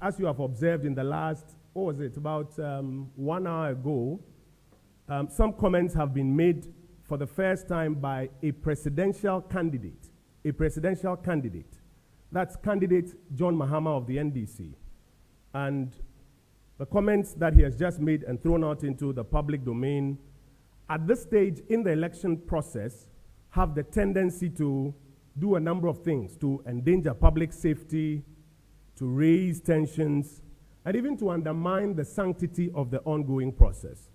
as you have observed in the last, about 1 hour ago, some comments have been made for the first time by a presidential candidate. A presidential candidate. That's candidate John Mahama of the NDC. And the comments that he has just made and thrown out into the public domain at this stage in the election process have the tendency to do a number of things, to endanger public safety, to raise tensions, and even to undermine the sanctity of the ongoing process.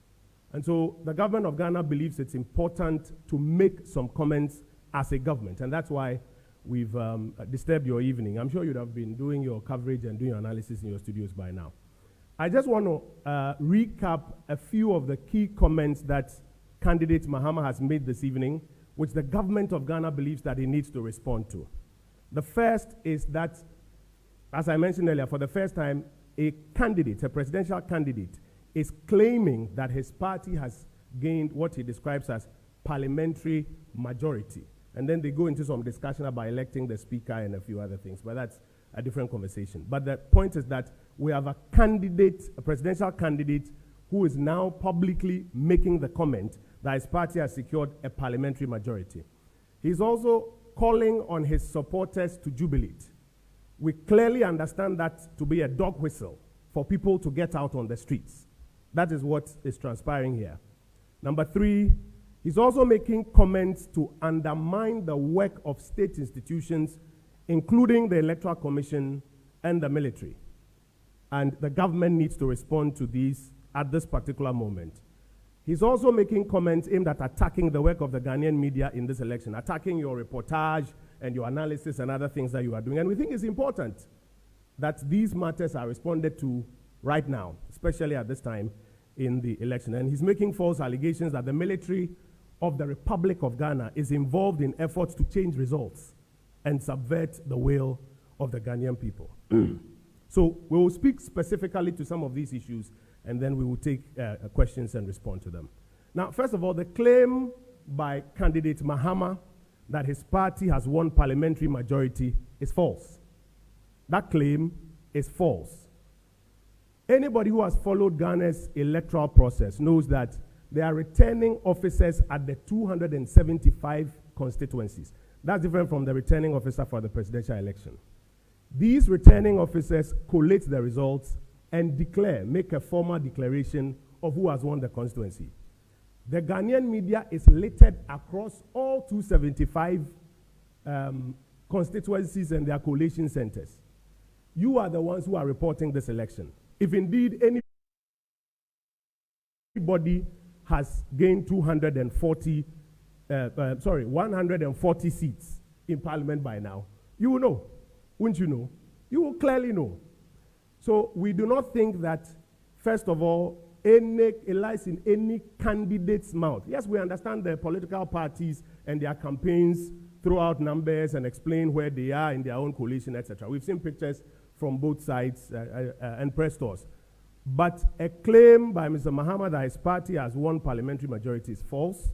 And so the government of Ghana believes it's important to make some comments as a government, and that's why we've disturbed your evening. I'm sure you'd have been doing your coverage and doing your analysis in your studios by now. I just want to recap a few of the key comments that candidate Mahama has made this evening, which the government of Ghana believes that it needs to respond to. The first is that, as I mentioned earlier, for the first time, a candidate, a presidential candidate, is claiming that his party has gained what he describes as parliamentary majority. And then they go into some discussion about electing the speaker and a few other things, but that's a different conversation. But the point is that we have a candidate, a presidential candidate, who is now publicly making the comment that his party has secured a parliamentary majority. He's also calling on his supporters to jubilate. We clearly understand that to be a dog whistle for people to get out on the streets. That is what is transpiring here. Number three, he's also making comments to undermine the work of state institutions, including the Electoral Commission and the military. And the government needs to respond to these at this particular moment. He's also making comments aimed at attacking the work of the Ghanaian media in this election, attacking your reportage and your analysis and other things that you are doing. And we think it's important that these matters are responded to right now, especially at this time in the election. And he's making false allegations that the military of the Republic of Ghana is involved in efforts to change results and subvert the will of the Ghanaian people. So we will speak specifically to some of these issues, and then we will take questions and respond to them. Now, first of all, the claim by candidate Mahama that his party has won parliamentary majority is false. That claim is false. Anybody who has followed Ghana's electoral process knows that there are returning officers at the 275 constituencies. That's different from the returning officer for the presidential election. These returning officers collate the results and make a formal declaration of who has won the constituency. The Ghanaian media is littered across all 275 constituencies and their collation centers. You are the ones who are reporting this election. If indeed anybody has gained 140 seats in parliament by now, you will know. Wouldn't you know? You will clearly know. So we do not think that, first of all, it lies in any candidate's mouth. Yes, we understand the political parties and their campaigns throw out numbers and explain where they are in their own coalition, etc. We've seen pictures from both sides and press tours. But a claim by Mr. Mahama that his party has won parliamentary majority is false.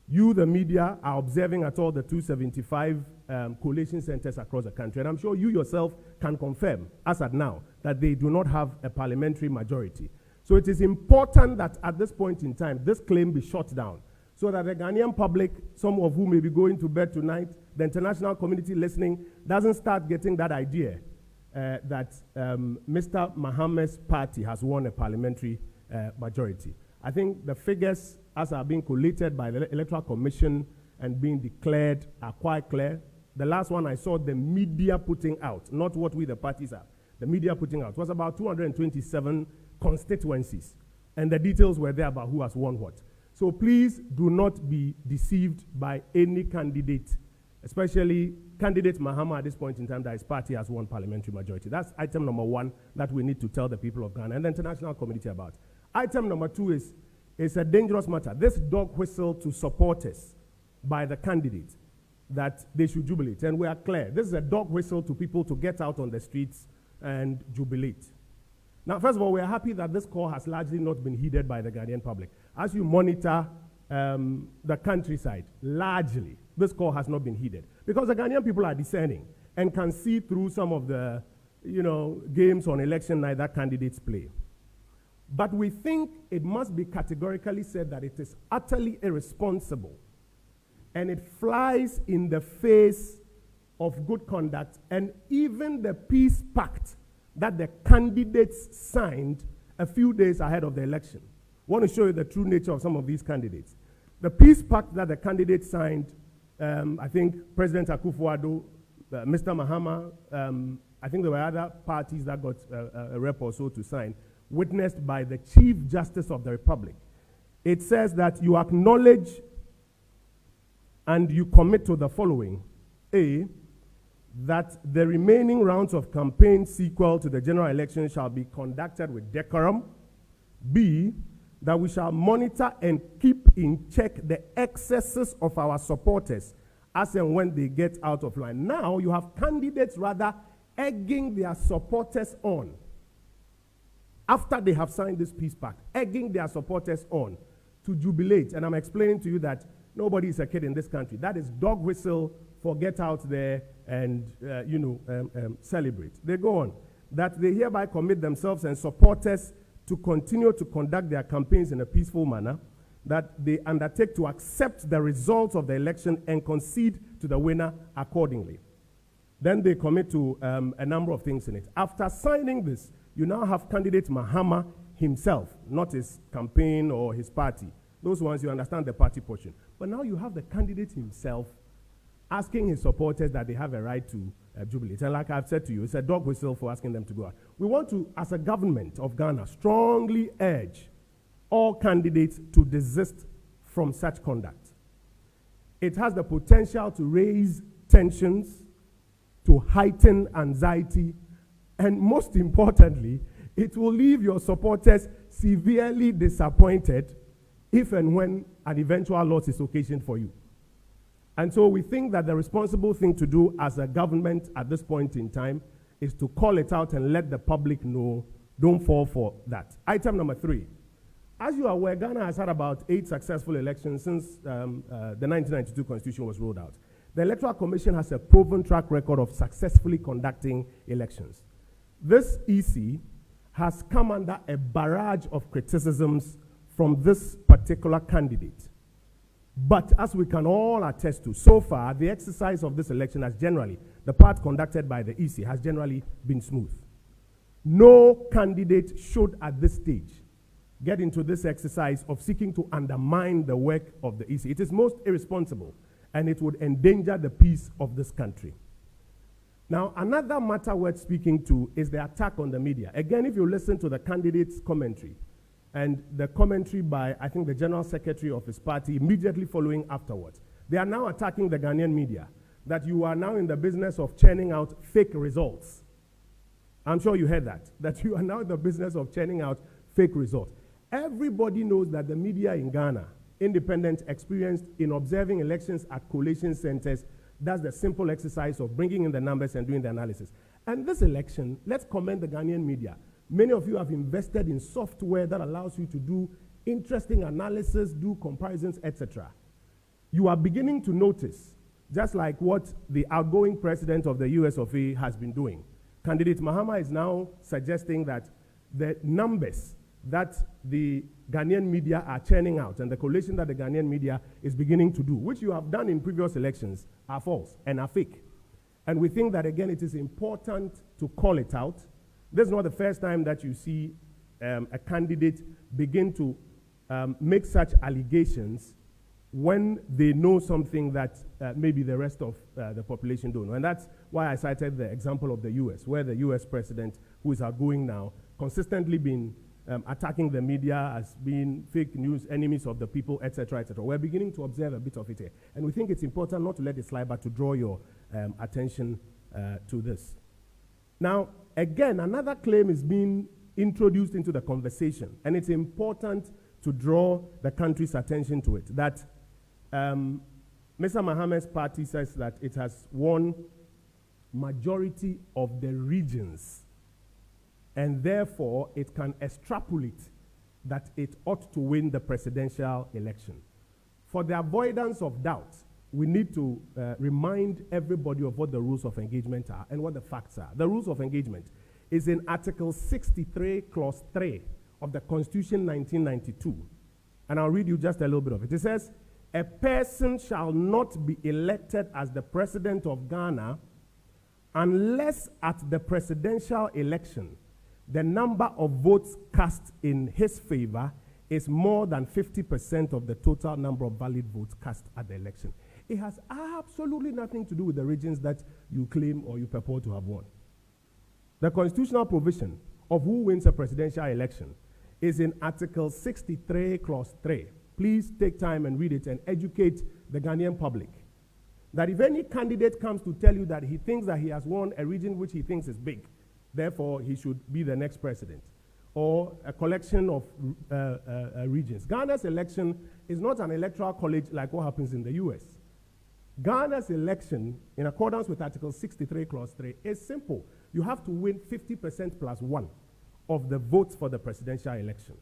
You, the media, are observing at all the 275 coalition centers across the country. And I'm sure you yourself can confirm, as at now, that they do not have a parliamentary majority. So it is important that at this point in time, this claim be shut down, so that the Ghanaian public, some of whom may be going to bed tonight, the international community listening, doesn't start getting that idea that Mr. Mahama's party has won a parliamentary majority. I think the figures, as are being collated by the Electoral Commission and being declared, are quite clear. The last one I saw the media putting out, not what we the parties are, the media putting out, was about 227 constituencies. And the details were there about who has won what. So please do not be deceived by any candidate, especially candidate Mahama at this point in time, that his party has won parliamentary majority. That's item number one that we need to tell the people of Ghana and the international community about. Item number two is a dangerous matter. This dog whistle to supporters by the candidate that they should jubilate. And we are clear. This is a dog whistle to people to get out on the streets and jubilate. Now, first of all, we are happy that this call has largely not been heeded by the Ghanaian public. As you monitor the countryside, largely, this call has not been heeded. Because the Ghanaian people are discerning and can see through some of the games on election night that candidates play. But we think it must be categorically said that it is utterly irresponsible and it flies in the face of good conduct and even the peace pact that the candidates signed a few days ahead of the election. I want to show you the true nature of some of these candidates. The peace pact that the candidates signed, I think President Akufo-Addo, Mr. Mahama, I think there were other parties that got a rep or so to sign, witnessed by the Chief Justice of the Republic. It says that you acknowledge and you commit to the following. A, that the remaining rounds of campaign sequel to the general election shall be conducted with decorum. B, that we shall monitor and keep in check the excesses of our supporters as and when they get out of line. Now you have candidates rather egging their supporters on after they have signed this peace pact, egging their supporters on to jubilate. And I'm explaining to you that nobody is a kid in this country. That is dog whistle for get out there and celebrate. They go on, that they hereby commit themselves and supporters to continue to conduct their campaigns in a peaceful manner, that they undertake to accept the results of the election and concede to the winner accordingly. Then they commit to a number of things in it. After signing this, you now have candidate Mahama himself, not his campaign or his party. Those ones, you understand the party portion. But now you have the candidate himself asking his supporters that they have a right to jubilate. And like I've said to you, it's a dog whistle for asking them to go out. We want to, as a government of Ghana, strongly urge all candidates to desist from such conduct. It has the potential to raise tensions, to heighten anxiety, and most importantly, it will leave your supporters severely disappointed if and when an eventual loss is occasioned for you. And so we think that the responsible thing to do as a government at this point in time is to call it out and let the public know, don't fall for that. Item number 3. As you are aware, Ghana has had about 8 successful elections since the 1992 Constitution was rolled out. The Electoral Commission has a proven track record of successfully conducting elections. This EC has come under a barrage of criticisms from this particular candidate. But as we can all attest to, so far, the exercise of this election has generally, the part conducted by the EC has generally been smooth. No candidate should at this stage get into this exercise of seeking to undermine the work of the EC. It is most irresponsible, and it would endanger the peace of this country. Now, another matter worth speaking to is the attack on the media. Again, if you listen to the candidate's commentary, and the commentary by, I think, the General Secretary of his party immediately following afterwards, they are now attacking the Ghanaian media, that you are now in the business of churning out fake results. I'm sure you heard that you are now in the business of churning out fake results. Everybody knows that the media in Ghana, independent, experienced in observing elections at collation centers, does the simple exercise of bringing in the numbers and doing the analysis. And this election, let's commend the Ghanaian media. Many of you have invested in software that allows you to do interesting analysis, do comparisons, etc. You are beginning to notice, just like what the outgoing president of the US of A has been doing. Candidate Mahama is now suggesting that the numbers that the Ghanaian media are churning out and the collation that the Ghanaian media is beginning to do, which you have done in previous elections, are false and are fake. And we think that, again, it is important to call it out. This is not the first time that you see a candidate begin to make such allegations when they know something that maybe the rest of the population don't know. And that's why I cited the example of the US, where the US president, who is outgoing now, consistently been attacking the media as being fake news, enemies of the people, etc., etc. We're beginning to observe a bit of it here. And we think it's important not to let it slide, but to draw your attention to this. Now, again, another claim is being introduced into the conversation, and it's important to draw the country's attention to it, that Mr. Mahama's party says that it has won majority of the regions, and therefore it can extrapolate that it ought to win the presidential election. For the avoidance of doubt, we need to remind everybody of what the rules of engagement are and what the facts are. The rules of engagement is in Article 63, Clause 3 of the Constitution 1992. And I'll read you just a little bit of it. It says, a person shall not be elected as the president of Ghana unless at the presidential election, the number of votes cast in his favor is more than 50% of the total number of valid votes cast at the election. It has absolutely nothing to do with the regions that you claim or you purport to have won. The constitutional provision of who wins a presidential election is in Article 63, Clause 3. Please take time and read it and educate the Ghanaian public that if any candidate comes to tell you that he thinks that he has won a region which he thinks is big, therefore he should be the next president, or a collection of regions. Ghana's election is not an electoral college like what happens in the US. Ghana's election, in accordance with Article 63, Clause 3, is simple. You have to win 50% plus 1 of the votes for the presidential election.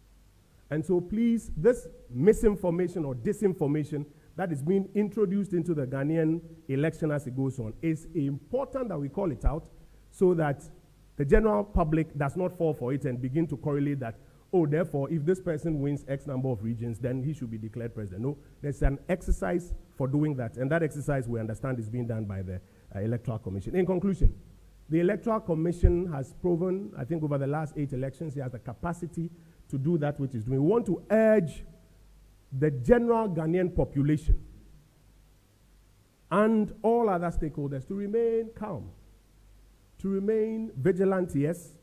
And so please, this misinformation or disinformation that is being introduced into the Ghanaian election as it goes on is important that we call it out so that the general public does not fall for it and begin to correlate that, oh, therefore, if this person wins X number of regions, then he should be declared president. No, there's an exercise for doing that, and that exercise, we understand, is being done by the Electoral Commission. In conclusion, the Electoral Commission has proven, I think over the last 8 elections, it has the capacity to do that which is doing. We want to urge the general Ghanaian population and all other stakeholders to remain calm, to remain vigilant, yes,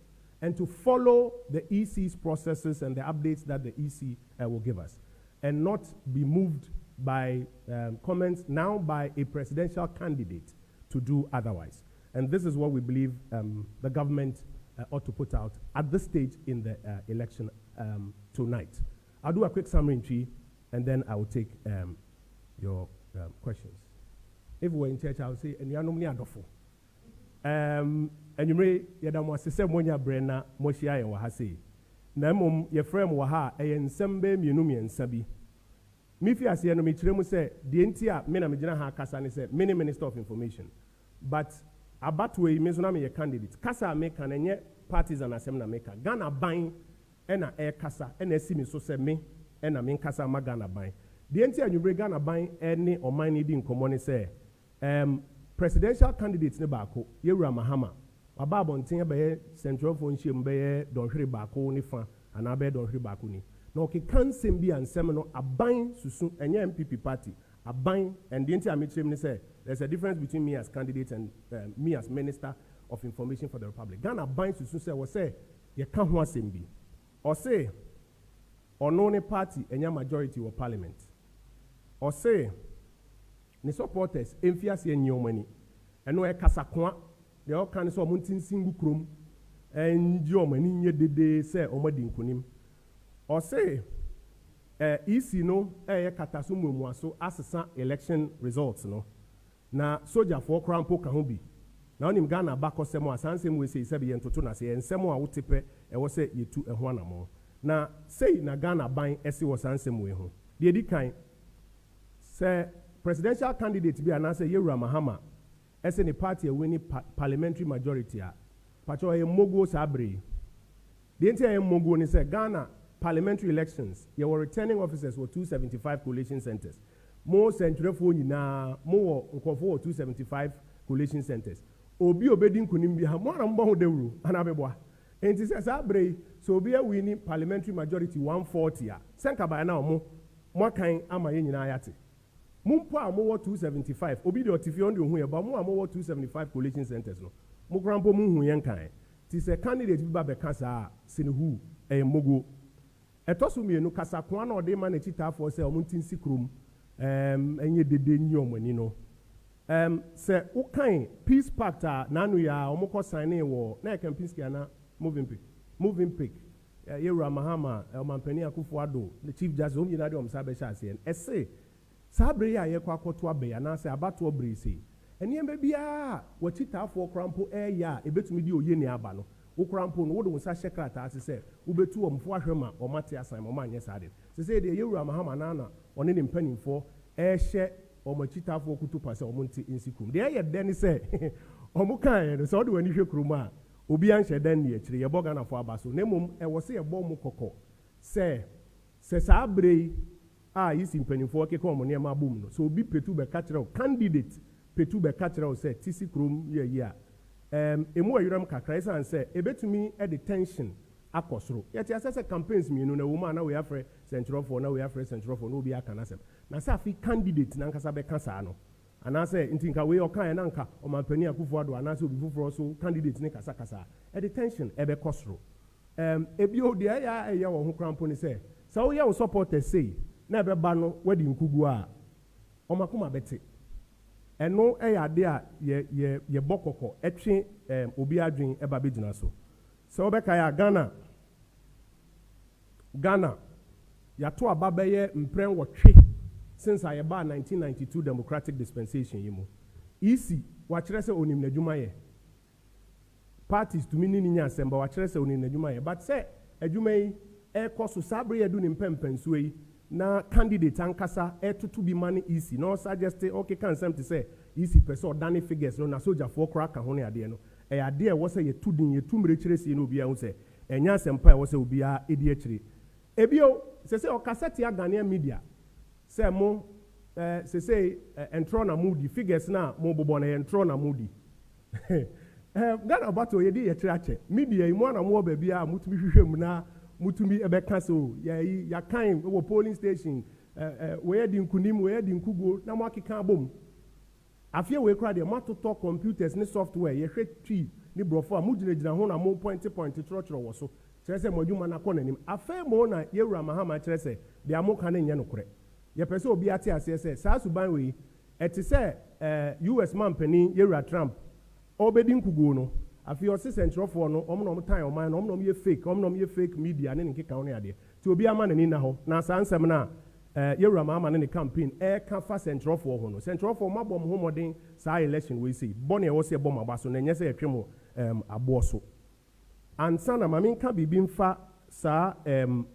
and to follow the EC's processes and the updates that the EC will give us, and not be moved by comments now by a presidential candidate to do otherwise. And this is what we believe the government ought to put out at this stage in the election tonight. I'll do a quick summary in tree, and then I will take your questions. If we're in church, I will say, and you are normally adofo. And you may, Yadam was the same when you brenna, Moshia, and Wahasi. Namum, your friend Waha, and Sembe, Munumi, and Sabi. Mifi as the enemy, Tremu said, the entire Menamijana Hakasani said, many Minister of Information. But Abatwe, Mizunami, a candidate. Kasa make and yet parties and assembly maker. Ghana buying and a air Kasa, and a simi so said me, and a main Kasa Magana buying. The entire you bring Ghana buying any or my needing common say, presidential candidates Nebako, Yura Mahama, Ababon Tinga Central Phone Shimbe, Don Bako Nifa, and Abe Don Bakuni. No, can Simbi and Semino a buying Susun and NPP party, a buying, and the entire midstream say there's a difference between me as candidate and me as Minister of Information for the Republic. Ghana buying Susun say, or say, you can't want Simbi, or say, or no party and your majority or parliament, or say, the supporters, Enfiasi and your money, and no Kasakwa, they all kinds of mountain single chrome, and your money de say, Omadin Kunim. Or say, EC no, Katasumu Mwaso, assassin election results, no. Na soldier for crown poker humbi. Now, in Ghana, back or Samoa, Sansem we say, Sabi and Totuna say, and Samoa would tipe, and was say, you two and one more. Now, say, na Ghana buying SC was Sansem way home. The Edikai say, presidential candidate be announced Yura Mahama, as any party a winning parliamentary majority. Pacho a Mogo Sabri. The entire Mogo is Ghana parliamentary elections. Your returning officers were 275 collation centers. More central phone na more 275 collation centers. Obi obedin kunimbi ha more and more deuru anabeboa. And it says Sabri, so be a winning parliamentary majority 140. Senka by now more kind ama yin ayati. Mumpa more 275. Obi the otifi on the but more 275 collation centers no. Mugrampo mu yen kan. Tis a candidate bi ba be kasa sinihu e mogo. Etosumi no kasa kwa na ode man chita for say omuntin sikrum enye dede nyi omani no. Se ukan peace pact na anu ya omukọ sign wo na Kempinski na moving pick. Yura Mahama Mampeni Akufo-Addo the chief justice om yina de omsabe sha ase en ese sabre ya ye kwa akoto abeya na se abato brisi eni embe bia wo chita for krampo ya ebetumi di oye ni aba no wo krampo no wo de wonsa shekrata ase se wo betu omfo ahwema omate asan mo manye sade se se de Yura Mahama na one ne mpanimfo hye chita for kutu pasa omunti insikum. There ye then say omukan so do wani hwe kruma obi anhye dan ne akire ye boga na fo abaso nemum e wo se ye bom kokko se sa abrei yisi mpanimfo ke ko omone ma bom no so obi petu be ka kire candidate petu be ka kire se tisi krom ye a emu ayuram kakra isa say ebetumi e detention akosoro yeti asese campaigns mi no na woman na we afre central for na we afre central for no bi aka na sem na sa fi candidate na nkasa be kasa no ana say ntinka we okan na nka o mampani akufo ado ana say obi fufuro so candidate ne kasa e detention e be kosoro ebi o de ya wo ho krampo ni say so we your supporters say na be ba no wadi nkugu a o makoma bete eno ya de a ye bokoko etwe obi adwen e ba be gina so so obeka ya Ghana ya to ababa ye mpren wotwe since I ba 1992 democratic dispensation yimo easy wa kire se onim nadwuma ye parties to mini nya asemba wa kire se onim nadwuma ye but say adwuma yi e koso sabre edu ni mpempenso yi na candidate ankasa e tutu bi mani easy no suggest okay can something say easy person dani figures no na soldier for crack ho ne ade no e ade e wo say ye tudin ye tumre kire se no bia ho say enya asempa e wo say obi a edi akire ebio se o cassette ya Ghanaian media say mo se entro na moody figures na mo bobo na entro na moody Ghana about ye di ye kire media imu na mo ba bia mutumi hwehwem na mutumi ebe kaso ya kan wo polling station we di nkunim we di nkugo na mo akeka bom afie we kra de matoto computers ne software ye hwe twi ni brofo a mugina ho na mo point trotro wo so kire se modwuma na kɔ nanim afa mo na yewura Mahama kire se de amoka ne nye nokore ye pese obi ate ase se saa suban we eti se US man pani yewura Trump obedi nkugo no afi o se central for no omno time o man omno ye fake media ne nkeka ho ne ade ti obi ama nani na ho na saa nsɛm na yewura Mahama ne campaign ka fa central for ho no central for mabom ho modern saa election we say bone e wo se bom abaso na nye se yetwem abo so ansana maminka bibi mfa saa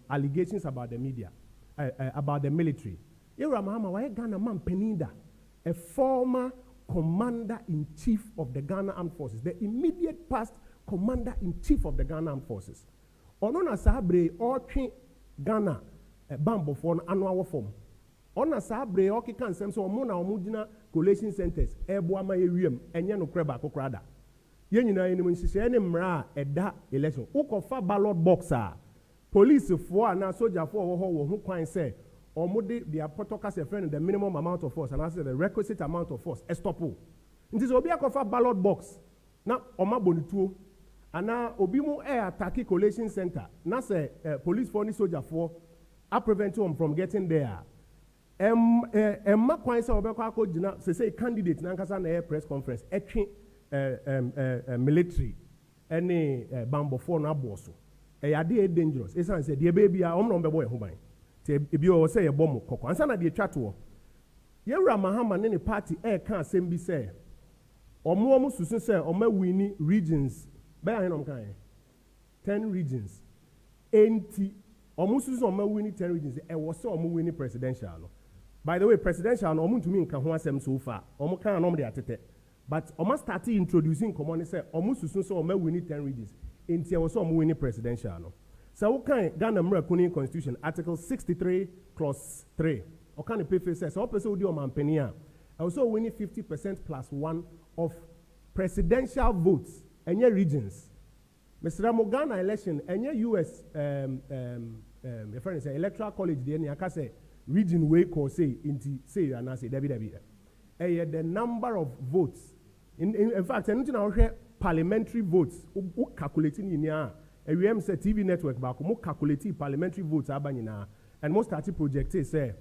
allegations about the media about the military yewura Mahama why Ghana man peninda a former commander-in-chief of the Ghana Armed Forces, the immediate past commander-in-chief of the Ghana Armed Forces. Ono na sabre otwe Ghana bambo for annual form. Ona sabre okika nsem so omo na omugina collation centers ebo ama yewiem enye no kreba akokrada. Ye nyina enim nhihye ne mra eda election. Ukofa ballot boxer. Police for na soldier for wo ho kwan say omode their protocol a friend the minimum amount of force and I say the requisite amount of force estopo nti so obi akofa ballot box na oma bonituo ana obi mu attack collation center na say police for ni soldier for a prevent them from getting there kwan say obekọ akogina say candidate na nkasa na press conference etwe military any bambo for na boso yade dangerous esan say the baby a omno mbebo ye ho ban ebi o say bom kokko ansa na de twato yewura Mahama ne party ka asem bi say omo susun say omo wini regions be ahenom kan 10 regions enti omo susun omo wini 10 regions e wo say omo wini presidential no by the way presidential no omo ntumi nka ho asem so far omo kan no de atete but omo start introducing common say omo susun say omo wini 10 regions enti e wo say omo wini presidential no. So what kind Ghana American Constitution Article 63 Clause 3 or kind of paper says so person do man penia also winning 50% plus 1 of presidential votes and your regions. Mr. Ghana election and your US your friend say electoral college the any say region way call say into say and I say the number of votes in fact anything I parliamentary votes calculating in here. AWM said TV network back mo calculate parliamentary votes abanyina and most party projected say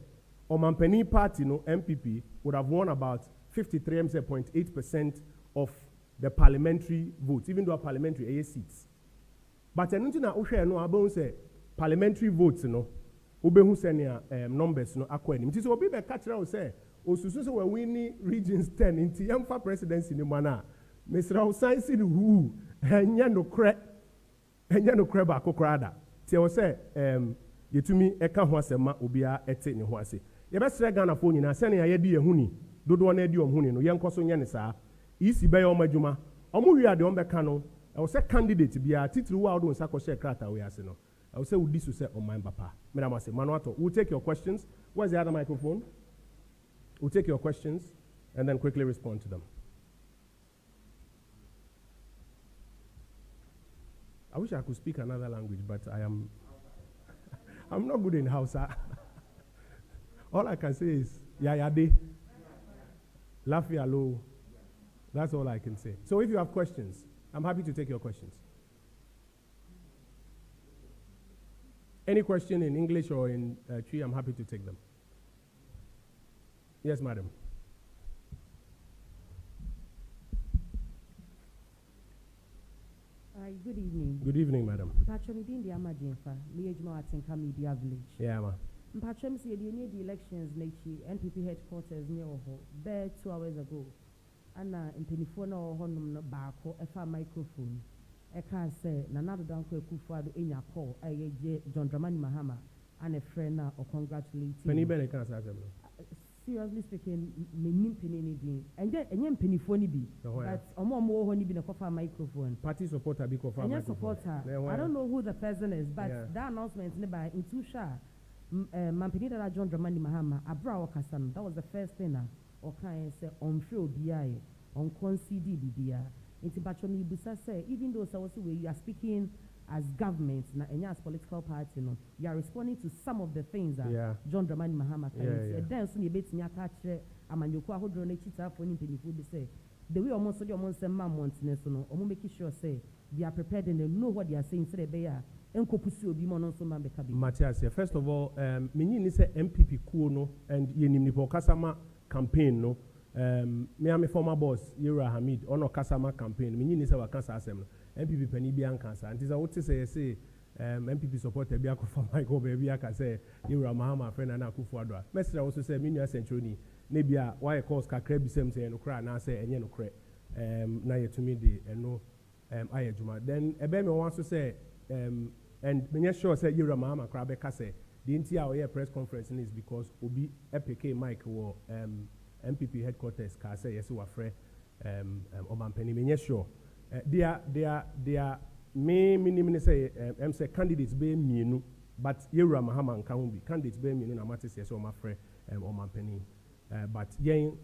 Omampeni party no MPP would have won about 53.8% of the parliamentary votes even though parliamentary AA seats but anything na ohwe no abon say parliamentary votes no obehu senia numbers no akwanim nti so obi be catch ra say osusu so we win regions 10 nti yemfa presidency ni mana Mr. Hussein si who enya no kre enya no kreba akokrada tie wo se yetumi eka ho asema obia ete ne ho ase ye be sre Ghana phone na se na ye di ehuni dodo na di omhuni no ye nkoso nye ne saa isi be ye omadwuma omo wi ade ombeka no I will say candidate bia titiri wa odo nsa ko share krata we ase no I will say we this say on my papa madam say Manuato we'll take your questions. Where's the other microphone? We'll take your questions and then quickly respond to them. I wish I could speak another language, but I'm not good in Hausa. All I can say is Yayade, Lafialo. That's all I can say. So if you have questions, I'm happy to take your questions. Any question in English or in Twi, I'm happy to take them. Yes, madam. Good evening. Good evening, madam. Patron Dindi Amadinfa, Liejma Atinka Media Village. Yeah, ma. Patron said the elections Nachi NPP headquarters near Oho, there 2 hours ago. Anna in Penifona or Honum Bako, a microphone. I can't say, Nanado Danko Kufado in your call, John Dramani Mahama, and a friend or congratulating. Penny Benny can't say seriously speaking, me anything. And then Penifoni be. But more honey be a coffee microphone. Party supporter be coffee. And supporter. I don't know who the person is, but that announcement nearby in Tusha, Mampinida John Dramani Mahama, Abra Okasan. That was the first thing. Or can I say on field BI, on concede BBI. Into Bachomi Busa say, even though you are speaking as government and as political party, you are responding to some of the things that John Dramani Mahama can say. Then soon you bet in your catch a man you call who drone cheater for him to say. The way almost so almost a man wants or making sure say they are prepared and they know what they are saying so they bear. Matthias, first of all, Mini say MPP Kuno and Yenimnipo Kasama campaign no. Me am a former boss, Yura Hamid, on a Kasama campaign. Mini say Wakasa Assembly. MPP Penibian cancer. And I would say MPP supporter Biako for Michael Baby. I can say Yura Mahama friend and Akufuadra. Mestre also say Minia Century. Nebia why cause Kakrebi Sem say no cry now say and no cray. Na ye to me the and no Ayajuma. Then Ebeme wants to say and Minya sure say Yura Mahama Krabeka say the entire press conference is because Obi EPK Mike or MPP headquarters can say yes, we are free. Oman Penny, Minya sure. They are me say say candidates be me but Yura Mahama and Kaumbi candidates be me no matter yes, my friend Oman Penny. But yen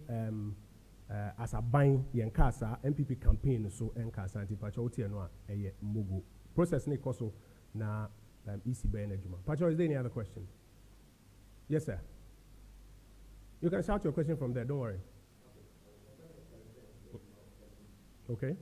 as a buying yen casa MPP campaign so enkasa anti pacho no eye mugu process ne koso na EC be enejuma. Pacho, is there any other question? Yes, sir. You can shout your question from there, don't worry. Okay.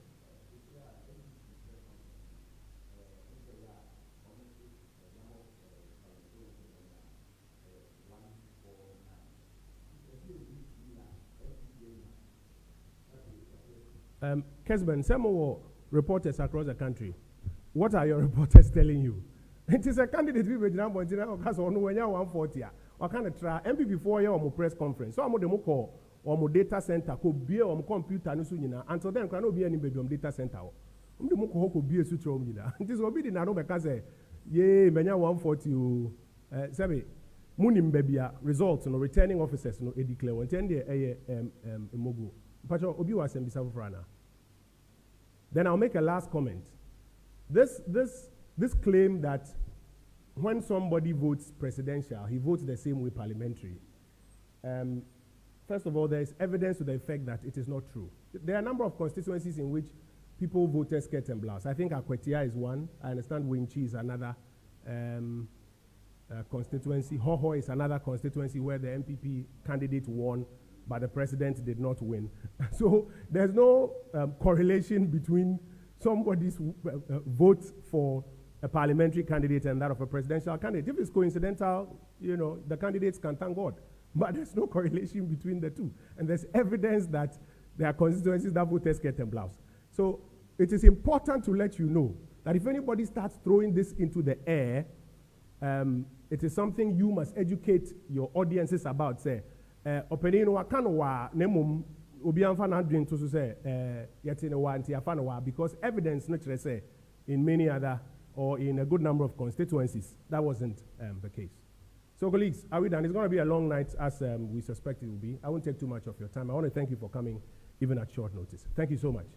Kesben, some more reporters across the country. What are your reporters telling you? It is a candidate we now point out because on when you 140. I can't try MPP 4 year or press conference. So I'm going to call or data center could be on computer and until then cannot be any baby on data center. The Moko could be a suture. This will be the Nano because yea, Menya 140 Sabi Munim baby results no returning officers no declare one 10 day Mogu. Pacho Obi was in Bisafrana. Then I'll make a last comment. This claim that when somebody votes presidential, he votes the same way parliamentary. First of all, there is evidence to the effect that it is not true. There are a number of constituencies in which people voted skirt and blouse. I think Akwetia is one. I understand Winchi is another constituency. Hoho is another constituency where the MPP candidate won, but the president did not win. So there's no correlation between somebody's vote for a parliamentary candidate and that of a presidential candidate. If it's coincidental, the candidates can thank God. But there's no correlation between the two. And there's evidence that there are constituencies that vote skirt and blouse. So it is important to let you know that if anybody starts throwing this into the air, it is something you must educate your audiences about. Say, because evidence naturally say in many other or in a good number of constituencies that wasn't the case. So, colleagues, are we done? It's going to be a long night, as we suspect it will be. I won't take too much of your time. I want to thank you for coming, even at short notice. Thank you so much.